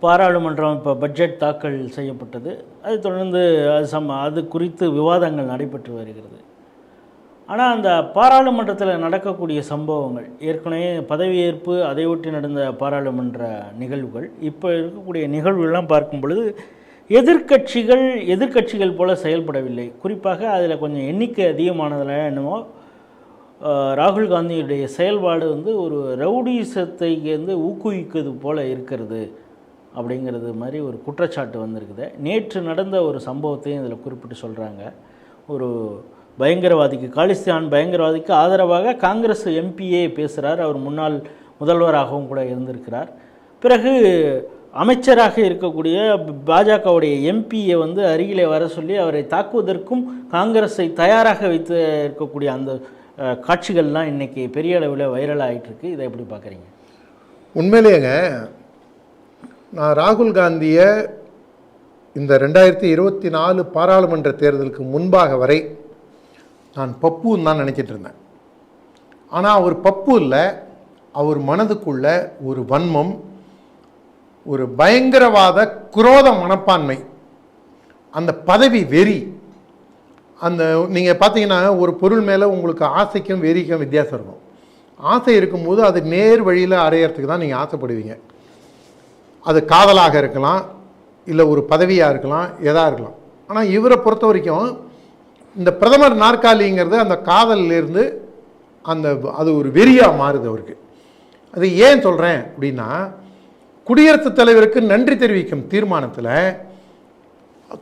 பாராளுமன்றம் இப்போ பட்ஜெட் தாக்கல் செய்யப்பட்டது. அது தொடர்ந்து அது குறித்து விவாதங்கள் நடைபெற்று வருகிறது. ஆனால் அந்த பாராளுமன்றத்தில் நடக்கக்கூடிய சம்பவங்கள், ஏற்கனவே பதவியேற்பு அதை ஒட்டி நடந்த பாராளுமன்ற நிகழ்வுகள், இப்போ இருக்கக்கூடிய நிகழ்வுகள்லாம் பார்க்கும் பொழுது எதிர்க்கட்சிகள் போல செயல்படவில்லை. குறிப்பாக அதில் கொஞ்சம் எண்ணிக்கை அதிகமானதில் என்னமோ ராகுல் காந்தியுடைய செயல்பாடு ஒரு ரவுடிசத்தை ஊக்குவிக்கிறது போல இருக்கிறது அப்படிங்கிறது மாதிரி ஒரு குற்றச்சாட்டு வந்திருக்குது. நேற்று நடந்த ஒரு சம்பவத்தையும் இதில் குறிப்பிட்டு சொல்கிறாங்க. ஒரு பயங்கரவாதிக்கு, காலிஸ்தான் பயங்கரவாதிக்கு ஆதரவாக காங்கிரஸ் எம்பியே பேசுகிறார். அவர் முன்னாள் முதல்வராகவும் கூட இருந்திருக்கிறார். பிறகு அமைச்சராக இருக்கக்கூடிய பாஜகவுடைய எம்பியை அருகிலே வர சொல்லி அவரை தாக்குவதற்கும் காங்கிரஸை தயாராக வைத்து இருக்கக்கூடிய அந்த காட்சிகள்லாம் இன்றைக்கி பெரிய அளவில் வைரல் ஆகிட்டுருக்கு. இதை எப்படி பார்க்குறீங்க? உண்மையிலேங்க நான் ராகுல் காந்தியை இந்த 2024 பாராளுமன்ற தேர்தலுக்கு முன்பாக வரை நான் பப்புன்னு தான் நினச்சிட்டு இருந்தேன். ஆனால் அவர் பப்பு இல்லை, அவர் மனதுக்குள்ள ஒரு வன்மம், ஒரு பயங்கரவாத குரோத மனப்பான்மை, அந்த பதவி வெறி. அந்த நீங்கள் பார்த்தீங்கன்னா ஒரு பொருள் மேலே உங்களுக்கு ஆசைக்கும் வெறிக்கும் வித்தியாசம் இருக்கும். ஆசை இருக்கும்போது அது நேர் வழியில் அடையிறதுக்கு தான் நீங்கள் ஆசைப்படுவீங்க. அது காதலாக இருக்கலாம், இல்லை ஒரு பதவியாக இருக்கலாம், எதாக இருக்கலாம். ஆனால் இவரை பொறுத்த வரைக்கும் இந்த பிரதமர் நாற்காலிங்கிறது அந்த காதலிலிருந்து அது ஒரு வெறியாக மாறுது அவருக்கு. அது ஏன் சொல்கிறேன் அப்படின்னா, குடியரசுத் தலைவருக்கு நன்றி தெரிவிக்கும் தீர்மானத்தில்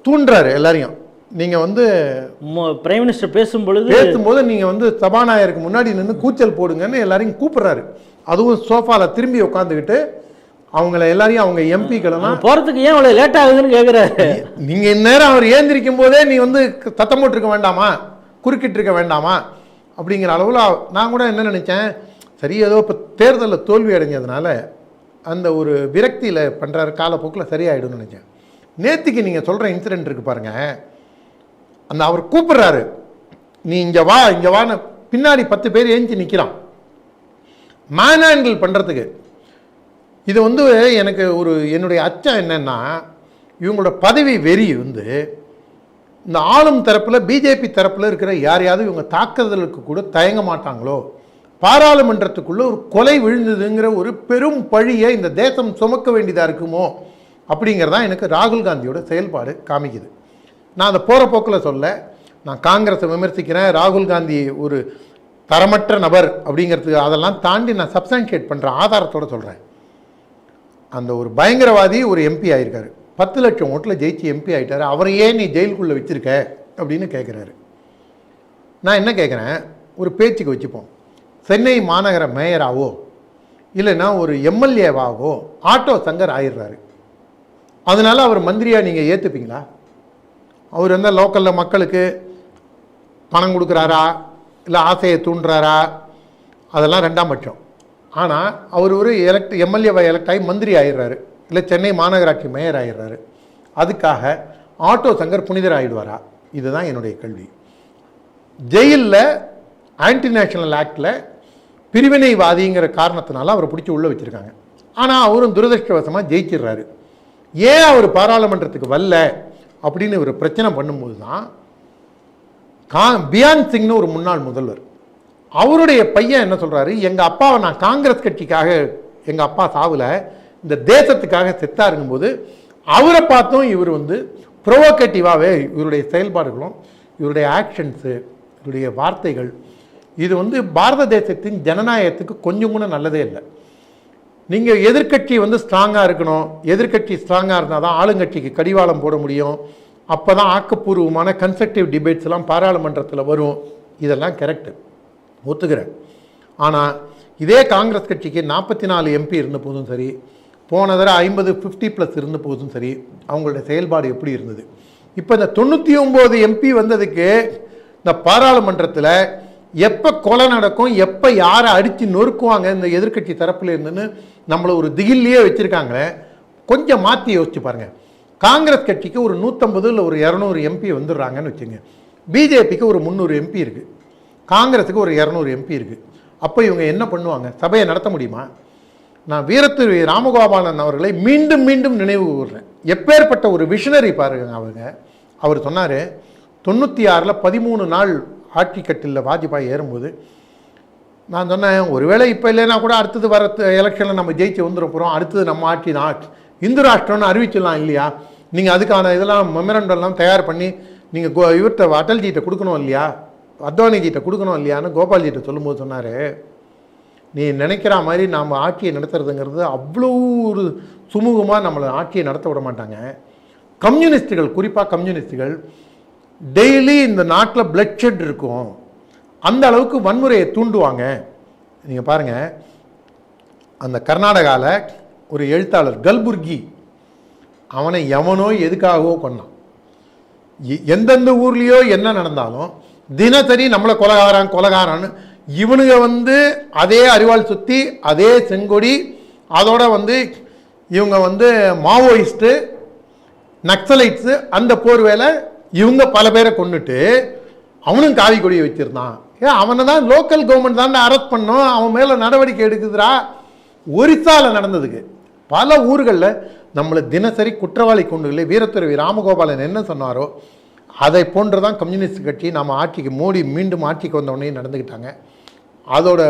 தூண்டுறாரு எல்லாரையும். நீங்கள் பிரைம் மினிஸ்டர் பேசும்போது நீங்கள் சபாநாயகருக்கு முன்னாடி நின்று கூச்சல் போடுங்கன்னு எல்லாரையும் கூப்பிட்றாரு. அதுவும் சோஃபாவில் திரும்பி உட்காந்துக்கிட்டு அவங்கள எல்லாரையும் அவங்க எம்பிக்களெல்லாம் போகிறதுக்கு ஏன் அவ்வளோ லேட் ஆகுதுன்னு கேட்குறாரு. நீங்கள் இந்நேரம் அவர் ஏந்திரிக்கும் போதே நீ சத்தம் போட்டிருக்க வேண்டாமா, குறுக்கிட்டு இருக்க வேண்டாமா அப்படிங்கிற அளவில் நான் கூட என்ன நினச்சேன், சரி ஏதோ இப்போ தேர்தலில் தோல்வி அடைஞ்சதுனால அந்த ஒரு விரக்தியில் பண்ணுறாரு, காலப்போக்கில் சரியாயிடும்னு நினச்சேன். நேற்றுக்கு நீங்கள் சொல்கிற இன்சிடென்ட் இருக்குது பாருங்கள், அந்த அவர் கூப்பிட்றாரு, நீ இங்கே வான்னு பின்னாடி 10 பேர் ஏஞ்சி நிற்கிறான் மேன் ஹேண்டில் பண்ணுறதுக்கு. இது எனக்கு என்னுடைய அச்சம் என்னென்னா, இவங்களோட பதவி வெறி இந்த ஆளும் தரப்பில் பிஜேபி தரப்பில் இருக்கிற யாரையாவது இவங்க தாக்குதலுக்கு கூட தயங்க மாட்டாங்களோ, பாராளுமன்றத்துக்குள்ளே ஒரு கொலை விழுந்ததுங்கிற ஒரு பெரும் பழியை இந்த தேசம் சுமக்க வேண்டியதாக இருக்குமோ அப்படிங்கிறதான் எனக்கு ராகுல் காந்தியோட செயல்பாடு காமிக்குது. நான் அதை போகிற போக்கில் சொல்ல, நான் காங்கிரஸை விமர்சிக்கிறேன், ராகுல் காந்தி ஒரு தரமற்ற நபர் அப்படிங்கிறதுக்கு அதெல்லாம் தாண்டி நான் சப்ஸ்டான்ஷியேட் பண்ணுற ஆதாரத்தோடு சொல்கிறேன். அந்த ஒரு பயங்கரவாதி ஒரு எம்பி ஆகிருக்காரு, 10 லட்சம் ஓட்டில் ஜெயிச்சு எம்பி ஆகிட்டார். அவரை ஏன் நீ ஜெயிலுக்குள்ளே வச்சுருக்க அப்படின்னு கேட்குறாரு. நான் என்ன கேட்குறேன், ஒரு பேச்சுக்கு வச்சுப்போம், சென்னை மாநகர மேயராகவோ இல்லைன்னா ஒரு எம்எல்ஏவாகவோ ஆட்டோ சங்கர் ஆயிடுறாரு. அதனால் அவர் மந்திரியாக நீங்கள் ஏற்றுப்பீங்களா? அவர் லோக்கலில் மக்களுக்கு பணம் கொடுக்குறாரா, இல்லை ஆசையை தூண்டுறாரா, அதெல்லாம் 2ஆம் பட்சம். ஆனால் அவர் ஒரு எம்எல்ஏவை எலெக்ட் ஆகி மந்திரி ஆகிடுறாரு, இல்லை சென்னை மாநகராட்சி மேயர் ஆகிடுறாரு. அதுக்காக ஆட்டோ சங்கர் புனிதர் ஆகிடுவாரா? இதுதான் என்னுடைய கேள்வி. ஜெயிலில் ஆன்டி நேஷனல் ஆக்டில் பிரிவினைவாதிங்கிற காரணத்தினால அவரை பிடிச்சி உள்ளே வச்சுருக்காங்க. ஆனால் அவரும் துரதிருஷ்டவசமாக ஜெயிச்சிடுறாரு. ஏன் அவர் பாராளுமன்றத்துக்கு வரல அப்படின்னு ஒரு பிரச்சனை பண்ணும்போது தான் பியான் சிங்னு ஒரு முன்னாள் முதல்வர், அவருடைய பையன் என்ன சொல்கிறாரு, எங்கள் அப்பாவை நான் காங்கிரஸ் கட்சிக்காக, எங்கள் அப்பா சாவில் இந்த தேசத்துக்காக செத்தாருங்கும்போது அவரை பார்த்தும் இவர் ப்ரொவோகேட்டிவாகவே இவருடைய செயல்பாடுகளும் இவருடைய ஆக்ஷன்ஸு இவருடைய வார்த்தைகள் இது பாரத தேசத்தின் ஜனநாயகத்துக்கு கொஞ்சம் கூட நல்லதே இல்லை. நீங்கள் எதிர்கட்சி ஸ்ட்ராங்காக இருக்கணும், எதிர்கட்சி ஸ்ட்ராங்காக இருந்தால் தான் ஆளுங்கட்சிக்கு கடிவாளம் போட முடியும், அப்போ தான் ஆக்கப்பூர்வமான கன்ஸ்ட்ரக்டிவ் டிபேட்ஸ்லாம் பாராளுமன்றத்தில் வரும். இதெல்லாம் கரெக்டு, ஒத்துக்கிறேன். ஆனால் இதே காங்கிரஸ் கட்சிக்கு 44 எம்பி இருந்த போதும் சரி, போன தடவை 50-50+ இருந்த போதும் சரி, அவங்களுடைய செயல்பாடு எப்படி இருந்தது? இப்போ இந்த 99 எம்பி வந்ததுக்கு இந்த பாராளுமன்றத்தில் எப்போ கொலை நடக்கும், எப்போ யாரை அடித்து நொறுக்குவாங்க இந்த எதிர்கட்சி தரப்பில் இருந்துன்னு நம்மளை ஒரு திகில்லையே வச்சுருக்காங்களே. கொஞ்சம் மாற்றி யோசிச்சு பாருங்கள். காங்கிரஸ் கட்சிக்கு ஒரு 150 இல்லை ஒரு 200 எம்பி வந்துடுறாங்கன்னு வச்சுங்க, பிஜேபிக்கு ஒரு 300 எம்பி இருக்குது, காங்கிரஸுக்கு ஒரு 200 எம்பி இருக்குது. அப்போ இவங்க என்ன பண்ணுவாங்க? சபையை நடத்த முடியுமா? நான் வீரத்துறை ராமகோபாலன் அவர்களை மீண்டும் மீண்டும் நினைவு கூறுறேன். எப்பேற்பட்ட ஒரு விஷனரி பாருங்க அவங்க. அவர் சொன்னார் 96 13 நாள் ஆட்சி கட்டில் வாஜ்பாய் ஏறும்போது நான் சொன்னேன், ஒருவேளை இப்போ இல்லைன்னா கூட அடுத்தது வர எலெக்ஷனில் நம்ம ஜெயிச்சு வந்துட போகிறோம், அடுத்தது நம்ம ஆட்சி தான் இந்து ராஷ்டிரம்னு அறிவிச்சிடலாம் இல்லையா, நீங்கள் அதுக்கான இதெல்லாம் மெமரண்டம்லாம் தயார் பண்ணி நீங்கள் இவர்கிட்ட அட்டல்ஜிகிட்ட கொடுக்கணும் இல்லையா, அத்வானிஜிகிட்ட கொடுக்கணும் இல்லையான்னு கோபால்ஜிகிட்ட சொல்லும்போது சொன்னார், நீ நினைக்கிற மாதிரி நாம் ஆட்சியை நடத்துறதுங்கிறது அவ்வளோ ஒரு சுமூகமாக நம்மளை ஆட்சியை நடத்த விட மாட்டாங்க. கம்யூனிஸ்டுகள், குறிப்பாக கம்யூனிஸ்டுகள் டெய்லி இந்த நாட்டில் பிளட்ஷெட் இருக்கும், அந்த அளவுக்கு வன்முறையை தூண்டுவாங்க. நீங்கள் பாருங்கள், அந்த கர்நாடகாவில் ஒரு எழுத்தாளர் கல்புர்கி, அவனை எவனோ எதுக்காகவோ கொன்னான். எந்தெந்த ஊர்லேயோ என்ன நடந்தாலும் தினசரி நம்மளை கொலகாரான்னு இவனுங்க அதே அரிவாள் சுற்றி அதே செங்கொடி, அதோட இவங்க மாவோயிஸ்ட்டு நக்சலைட்ஸு, அந்த போர்வேலை இவங்க பல பேரை கொண்டுட்டு அவனும் காவி கொடியை வச்சிருந்தான். அவனை தான் லோக்கல் கவர்மெண்ட் தான் அரெஸ்ட் பண்ணோம், அவன் மேலே நடவடிக்கை எடுக்குதுரா. ஒரிசாவில் நடந்ததுக்கு பல ஊர்களில் நம்மளை தினசரி குற்றவாளி கொண்டுகளே. வீரத்துறை ராமகோபாலன் என்ன சொன்னாரோ அதை போன்று தான் கம்யூனிஸ்ட் கட்சி நம்ம ஆட்சிக்கு மோடி மீண்டும் ஆட்சிக்கு வந்தவொடனே நடந்துக்கிட்டாங்க. அதோட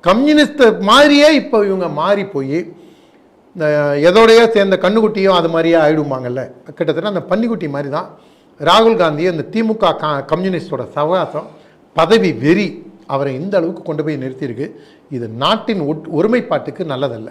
கம்யூனிஸ்ட் மாதிரியே இப்போ இவங்க மாறி போய் எதோடையோ சேர்ந்த கண்ணுக்குட்டியும் அது மாதிரியே ஆயிடுவாங்கல்ல, கிட்டத்தட்ட அந்த பன்னிக்குட்டி மாதிரி தான் ராகுல் காந்தி. அந்த திமுக கம்யூனிஸ்டோட சவாசம், பதவி வெறி அவரை இந்த அளவுக்கு கொண்டு போய் நிறுத்தியிருக்கு. இது நாட்டின் ஒருமைப்பாட்டுக்கு நல்லதல்ல.